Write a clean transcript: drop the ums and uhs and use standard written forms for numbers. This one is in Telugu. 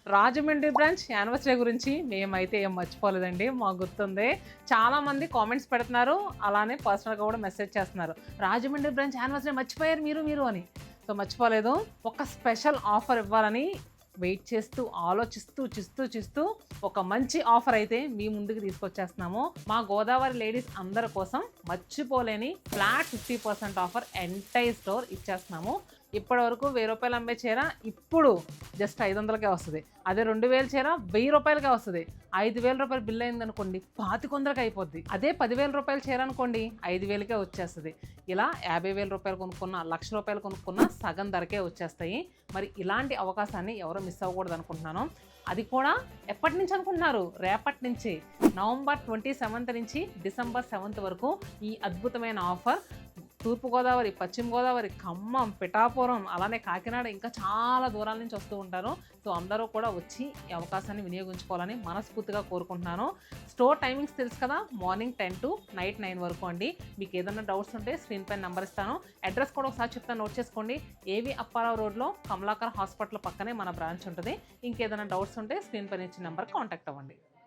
రాజమండ్రి బ్రాంచ్ యానివర్సరీ గురించి మేమైతే ఏం మర్చిపోలేదండి. మాకు గుర్తుంది. చాలామంది కామెంట్స్ పెడుతున్నారు. అలానే పర్సనల్‌గా కూడా మెసేజ్ చేస్తున్నారు. రాజమండ్రి బ్రాంచ్ యానివర్సరీ మర్చిపోయారు మీరు అని. సో మర్చిపోలేదు. ఒక స్పెషల్ ఆఫర్ ఇవ్వాలని వెయిట్ చేస్తూ, ఆలోచిస్తూ ఒక మంచి ఆఫర్ అయితే మీ ముందుకు తీసుకొచ్చేస్తున్నాము. మా గోదావరి లేడీస్ అందరి కోసం మర్చిపోలేని ఫ్లాట్ 50% ఆఫర్ ఎంటైర్ స్టోర్ ఇచ్చేస్తున్నాము. ఇప్పటి వరకు ₹1000 అమ్మే చీర ఇప్పుడు జస్ట్ 500కే వస్తుంది. అదే 2000 చీర ₹1000కే వస్తుంది. ₹5000 బిల్ అయిందనుకోండి 2500కి అయిపోద్ది. అదే ₹10,000 చీర అనుకోండి 5000కే వచ్చేస్తుంది. ఇలా ₹50,000 కొనుక్కున్న, ₹1,00,000 కొనుక్కున్న సగం ధరకే వచ్చేస్తాయి. మరి ఇలాంటి అవకాశాన్ని ఎవరు మిస్ అవ్వకూడదు అనుకుంటున్నాను. అది కూడా ఎప్పటి నుంచి అనుకుంటున్నారు? రేపటి నుంచి నవంబర్ 27th నుంచి డిసెంబర్ 7th వరకు ఈ అద్భుతమైన ఆఫర్ తూర్పుగోదావరి, పశ్చిమ గోదావరి, ఖమ్మం, పిఠాపురం, అలానే కాకినాడ ఇంకా చాలా దూరాల నుంచి వస్తూ ఉంటారు. సో అందరూ కూడా వచ్చి ఈ అవకాశాన్ని వినియోగించుకోవాలని మనస్ఫూర్తిగా కోరుకుంటున్నాను. స్టోర్ టైమింగ్స్ తెలుసు కదా, మార్నింగ్ 10 to నైట్ 9 వరకు అండి. మీకు ఏదైనా డౌట్స్ ఉంటే స్క్రీన్ పైన నెంబర్ ఇస్తాను. అడ్రస్ కూడా ఒకసారి చెప్తాను, నోట్ చేసుకోండి. ఏవి అప్పారావు రోడ్లో కమలాకర్ హాస్పిటల్ పక్కనే మన బ్రాంచ్ ఉంటుంది. ఇంకేదైనా డౌట్స్ ఉంటే స్క్రీన్ పైన ఇచ్చిన నెంబర్ కాంటాక్ట్ అవ్వండి.